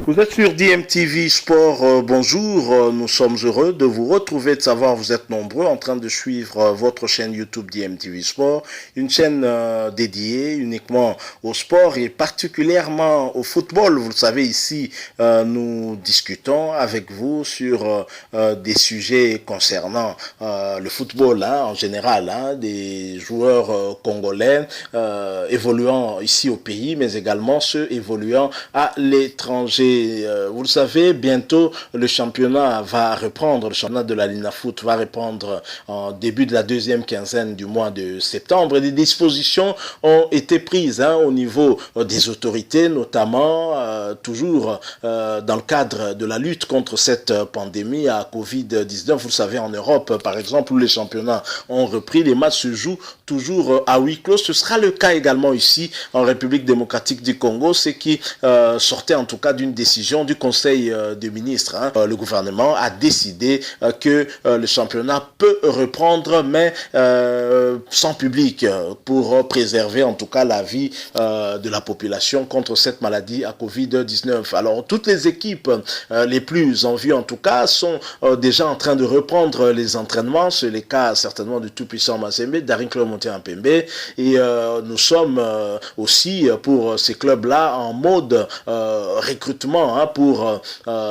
Vous êtes sur DMTV Sport, bonjour, nous sommes heureux de vous retrouver, de savoir vous êtes nombreux en train de suivre votre chaîne YouTube DMTV Sport, une chaîne dédiée uniquement au sport et particulièrement au football. Vous le savez, ici nous discutons avec vous sur des sujets concernant le football en général, des joueurs congolais évoluant ici au pays, mais également ceux évoluant à l'étranger. Vous le savez, bientôt le championnat va reprendre, le championnat de la Lina Foot va reprendre en début de la deuxième quinzaine du mois de septembre. Et des dispositions ont été prises au niveau des autorités, notamment toujours dans le cadre de la lutte contre cette pandémie à Covid-19. Vous le savez, en Europe, par exemple, où les championnats ont repris, les matchs se jouent toujours à huis clos. Ce sera le cas également ici en République démocratique du Congo, ce qui sortait en tout cas d'une décision du Conseil des ministres. Le gouvernement a décidé que le championnat peut reprendre, mais sans public, pour préserver en tout cas la vie de la population contre cette maladie à Covid-19. Alors, toutes les équipes les plus en vue en tout cas sont déjà en train de reprendre les entraînements. C'est le cas certainement du tout-puissant Mazembe, Daring Club Monté-en-Pembe, et nous sommes aussi pour ces clubs-là en mode recrutement pour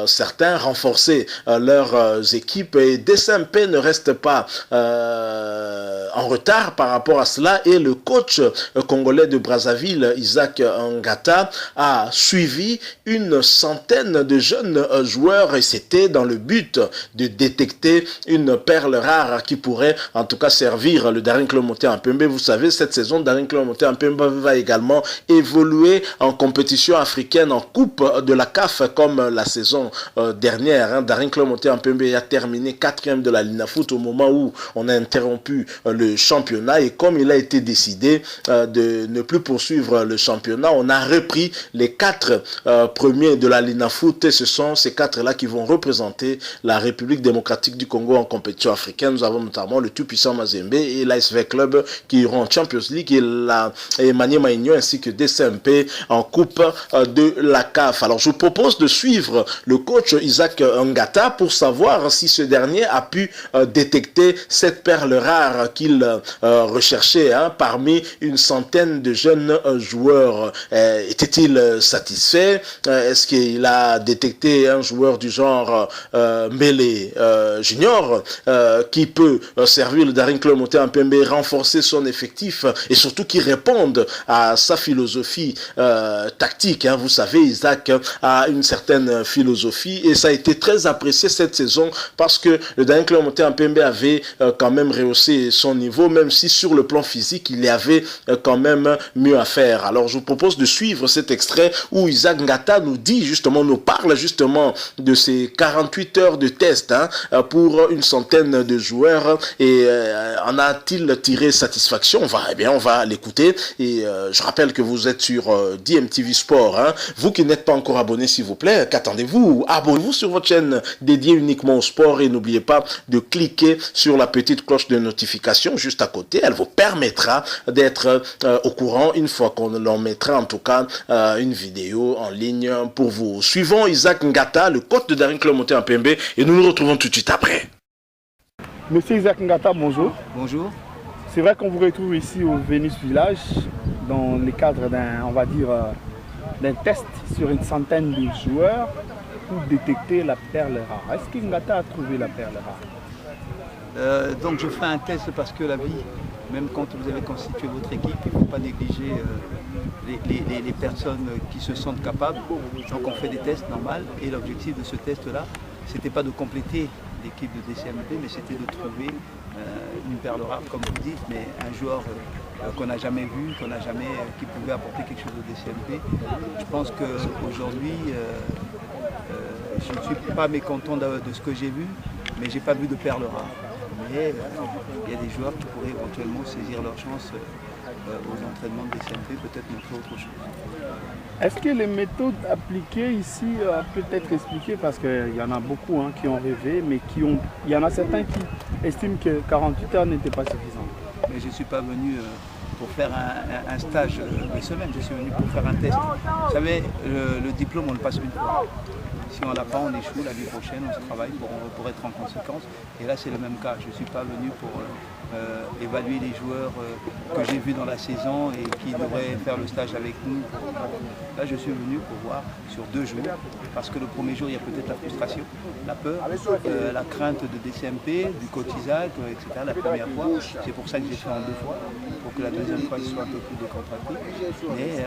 certains renforcer leurs équipes, et DSMP ne reste pas en retard par rapport à cela, et le coach congolais de Brazzaville, Isaac Ngata, a suivi une centaine de jeunes joueurs, et c'était dans le but de détecter une perle rare qui pourrait en tout cas servir le Daring Club Monté-en-Pembe. Vous savez, cette saison, Daring Club Monté-en-Pembe va également évoluer en compétition africaine, en coupe de la CAF, comme la saison dernière. Daring Club Monté-en-Pembe a terminé 4e de la Lina Foot au moment où on a interrompu le championnat, et comme il a été décidé de ne plus poursuivre le championnat, on a repris les 4 premiers de la Lina Foot, et ce sont ces 4-là qui vont représenter la République démocratique du Congo en compétition africaine. Nous avons notamment le tout-puissant Mazembe et l'ASV Club qui iront en Champions League, et Maniema Union ainsi que DCMP en coupe de la CAF. Alors, je vous propose de suivre le coach Isaac Ngata pour savoir si ce dernier a pu détecter cette perle rare qu'il recherchait parmi une centaine de jeunes joueurs. Était-il satisfait? Est-ce qu'il a détecté un joueur du genre Mbele Junior qui peut servir le Daring Club Monté-en-Pembe, renforcer son effectif et surtout qui réponde à sa philosophie tactique? Vous savez, Isaac a une certaine philosophie, et ça a été très apprécié cette saison parce que le Daring Club Monté-en-Pembe avait quand même rehaussé son niveau, même si sur le plan physique il y avait quand même mieux à faire. Alors, je vous propose de suivre cet extrait où Isaac Ngata nous parle justement de ces 48 heures de test pour une centaine de joueurs, et en a-t-il tiré satisfaction? On va l'écouter, et je rappelle que vous êtes sur DMTV Sport. Vous qui n'êtes pas encore abonné, s'il vous plaît, qu'attendez-vous? Abonnez-vous sur votre chaîne dédiée uniquement au sport, et n'oubliez pas de cliquer sur la petite cloche de notification juste à côté. Elle vous permettra d'être au courant une fois qu'on l'en mettra en tout cas une vidéo en ligne pour vous. Suivons Isaac Ngata, le coach de Daring Club Monté-en-Pembe, et nous nous retrouvons tout de suite après. Monsieur Isaac Ngata, bonjour. Bonjour. C'est vrai qu'on vous retrouve ici au Vénus Village dans le cadre d'un test sur une centaine de joueurs pour détecter la perle rare. Est-ce que Ngata a trouvé la perle rare? Donc je ferai un test parce que la vie, même quand vous avez constitué votre équipe, il ne faut pas négliger les personnes qui se sentent capables. Donc on fait des tests normaux, et l'objectif de ce test-là, c'était pas de compléter l'équipe de DCMP, mais c'était de trouver une perle rare, comme vous dites, mais un joueur qu'on n'a jamais vu, qui pouvait apporter quelque chose au DCMP. Je pense qu'aujourd'hui, je ne suis pas mécontent de ce que j'ai vu, mais j'ai pas vu de perle rare. Mais il y a des joueurs qui pourraient éventuellement saisir leur chance aux entraînements de DCMP, peut-être montrer autre chose. Est-ce que les méthodes appliquées ici peuvent être expliquées? Parce qu'il y en a beaucoup qui ont rêvé, mais il y en a certains qui estiment que 48 heures n'étaient pas suffisantes. Mais je ne suis pas venu pour faire un stage de semaine, je suis venu pour faire un test. Vous savez, le diplôme, on le passe une fois. Si on l'a pas, on échoue. L'année prochaine, on se travaille pour être en conséquence. Et là, c'est le même cas. Je ne suis pas venu pour évaluer les joueurs que j'ai vus dans la saison et qui devraient faire le stage avec nous. Là, je suis venu pour voir sur 2 jours, parce que le premier jour, il y a peut-être la frustration, la peur, la crainte de DCMP, du coach Isaac, etc. La première fois, c'est pour ça que j'ai fait en 2 fois, pour que la deuxième fois soit un peu plus décontractée. Mais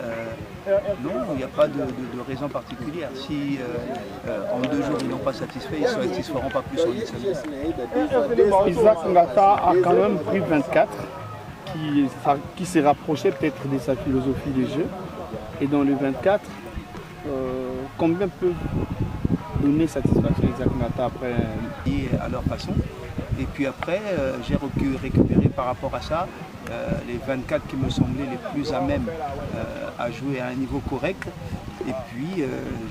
non, il n'y a pas de raison particulière. Si en 2 jours ils n'ont pas satisfait, ils ne satisferont pas plus en une semaine. Isaac Ngata a quand même pris 24, qui s'est rapproché peut-être de sa philosophie de jeu. Et dans le 24, combien peut donner satisfaction Isaac Ngata après Et à leur façon. Et puis après, j'ai récupéré par rapport à ça les 24 qui me semblaient les plus à même à jouer à un niveau correct. Et puis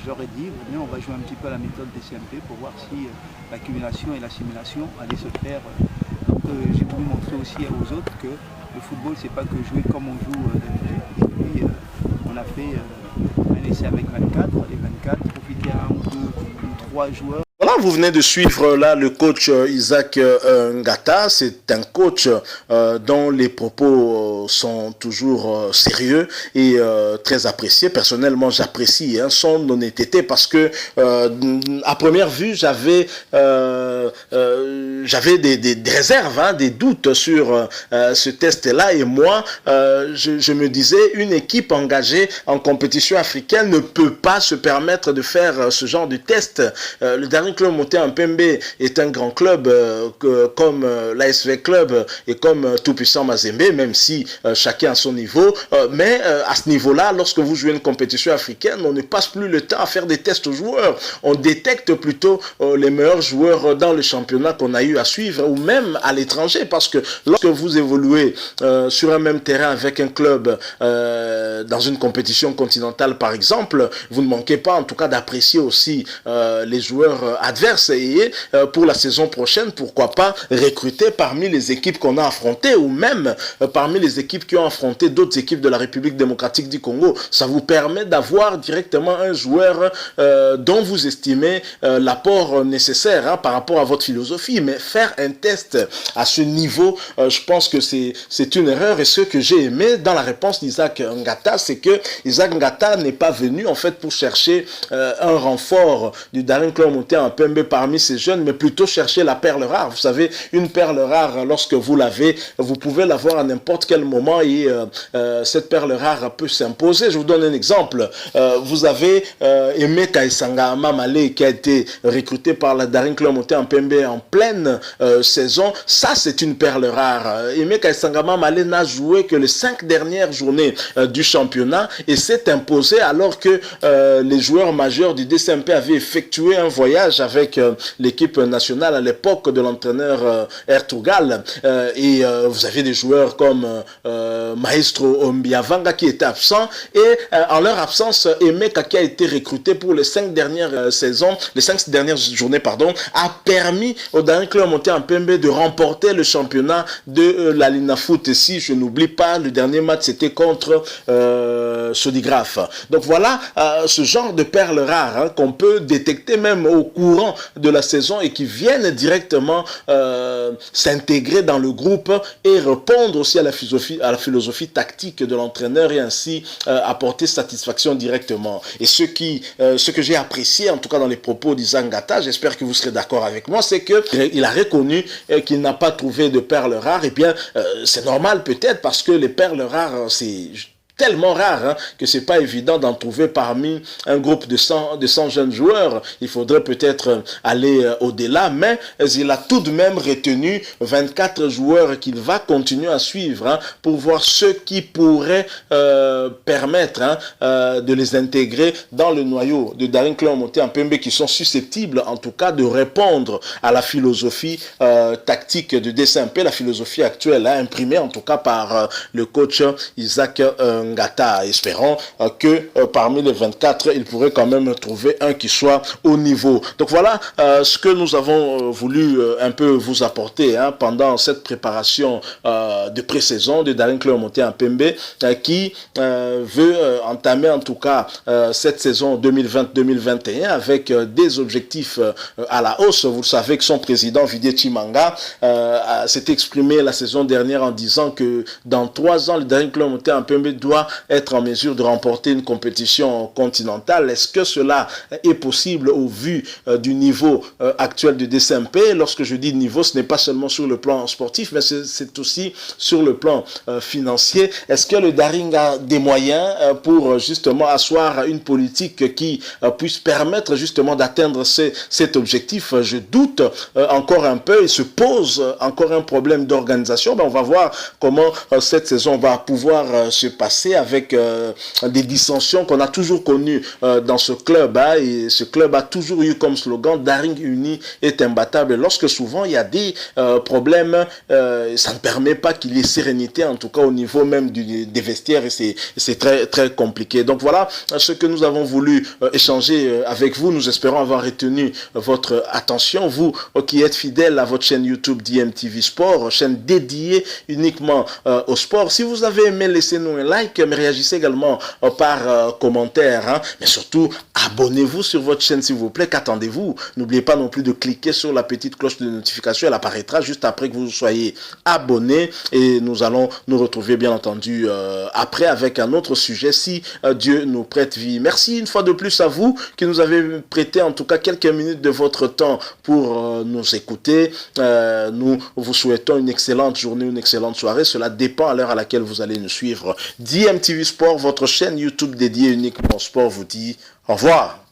j'aurais dit, venez, on va jouer un petit peu à la méthode des CMP pour voir si l'accumulation et l'assimilation allaient se faire. Donc j'ai voulu montrer aussi aux autres que le football, c'est pas que jouer comme on joue d'habitude. Et puis on a fait un essai avec 24, les 24, profiter à 1 ou 2 ou 3 joueurs. Voilà, vous venez de suivre là le coach Isaac Ngata. C'est un coach dont les propos sont toujours sérieux et très appréciés. Personnellement, j'apprécie son honnêteté parce que à première vue, j'avais des réserves, des doutes sur ce test-là. Et moi, je me disais, une équipe engagée en compétition africaine ne peut pas se permettre de faire ce genre de test. Le dernier club monté en Pembe est un grand club comme l'ASV Club et comme Tout-Puissant Mazembe, même si chacun à son niveau. Mais à ce niveau-là, lorsque vous jouez une compétition africaine, on ne passe plus le temps à faire des tests aux joueurs. On détecte plutôt les meilleurs joueurs dans le championnat qu'on a eu à suivre ou même à l'étranger, parce que lorsque vous évoluez sur un même terrain avec un club dans une compétition continentale par exemple, vous ne manquez pas en tout cas d'apprécier aussi les joueurs adverses et pour la saison prochaine, pourquoi pas recruter parmi les équipes qu'on a affrontées ou même parmi les équipes qui ont affronté d'autres équipes de la République démocratique du Congo. Ça vous permet d'avoir directement un joueur dont vous estimez l'apport nécessaire par rapport à votre philosophie. Mais faire un test à ce niveau, je pense que c'est une erreur. Et ce que j'ai aimé dans la réponse d'Isaac Ngata, c'est que Isaac Ngata n'est pas venu en fait pour chercher un renfort du Daring Club monté en Pembe parmi ces jeunes, mais plutôt chercher la perle rare. Vous savez, une perle rare, lorsque vous l'avez, vous pouvez l'avoir à n'importe quel moment et cette perle rare peut s'imposer. Je vous donne un exemple. Vous avez Aimé Kaisanga Mamale qui a été recruté par la Daring Club monté en Pembe en pleine saison. Ça, c'est une perle rare. Aimé Kaisanga Mamale n'a joué que les 5 dernières journées du championnat et s'est imposé alors que les joueurs majeurs du DCMP avaient effectué un voyage avec l'équipe nationale à l'époque de l'entraîneur Ertugal. Et vous avez des joueurs comme Maestro Ombiavanga qui était absent et en leur absence, Aimé Kaki a été recruté pour les 5 dernières saisons, les 5 dernières journées, pardon, a permis au Daring Club monté en Pembe de remporter le championnat de la Lina Foot. Et si je n'oublie pas, le dernier match c'était contre Sodigraph. Donc voilà ce genre de perles rares qu'on peut détecter même au courant de la saison et qui viennent directement s'intégrer dans le groupe et répondre aussi à la philosophie tactique de l'entraîneur et ainsi apporter satisfaction directement. Et ce que j'ai apprécié en tout cas dans les propos d'Isaac Ngata, j'espère que vous serez d'accord avec moi, c'est qu'il a reconnu qu'il n'a pas trouvé de perles rares. Et bien c'est normal peut-être parce que les perles rares c'est tellement rare que c'est pas évident d'en trouver parmi un groupe de 100 jeunes joueurs. Il faudrait peut-être aller au-delà, mais il a tout de même retenu 24 joueurs qu'il va continuer à suivre pour voir ce qui pourrait permettre de les intégrer dans le noyau de Daring Club monté en Pembe, qui sont susceptibles en tout cas de répondre à la philosophie tactique de DCMP, la philosophie actuelle imprimée en tout cas par le coach Isaac Ngata. Espérons que parmi les 24, il pourrait quand même trouver un qui soit au niveau. Donc voilà ce que nous avons voulu un peu vous apporter pendant cette préparation de pré-saison de Daring Clermont en Pembe qui veut entamer en tout cas cette saison 2020-2021 avec des objectifs à la hausse. Vous le savez que son président Vidier Chimanga s'est exprimé la saison dernière en disant que dans 3 ans, le Daring Clermont en Pembe doit être en mesure de remporter une compétition continentale. Est-ce que cela est possible au vu du niveau actuel du DCMP? Lorsque je dis niveau, ce n'est pas seulement sur le plan sportif, mais c'est aussi sur le plan financier. Est-ce que le Daring a des moyens pour justement asseoir une politique qui puisse permettre justement d'atteindre cet objectif? Je doute encore un peu. Il se pose encore un problème d'organisation. On va voir comment cette saison va pouvoir se passer avec des dissensions qu'on a toujours connues dans ce club. Et ce club a toujours eu comme slogan Daring uni est imbattable. Et lorsque souvent il y a des problèmes, ça ne permet pas qu'il y ait sérénité, en tout cas au niveau même des vestiaires, et c'est très, très compliqué. Donc voilà ce que nous avons voulu échanger avec vous. Nous espérons avoir retenu votre attention, vous qui êtes fidèles à votre chaîne YouTube DMTV Sport, chaîne dédiée uniquement au sport. Si vous avez aimé, laissez-nous un like, mais réagissez également par commentaire, mais surtout abonnez-vous sur votre chaîne s'il vous plaît. Qu'attendez-vous? N'oubliez pas non plus de cliquer sur la petite cloche de notification, elle apparaîtra juste après que vous soyez abonné, et nous allons nous retrouver bien entendu après avec un autre sujet si Dieu nous prête vie. Merci une fois de plus à vous qui nous avez prêté en tout cas quelques minutes de votre temps pour nous écouter. Nous vous souhaitons une excellente journée, une excellente soirée. Cela dépend à l'heure à laquelle vous allez nous suivre. DMTV Sport, votre chaîne YouTube dédiée uniquement au sport, vous dit au revoir.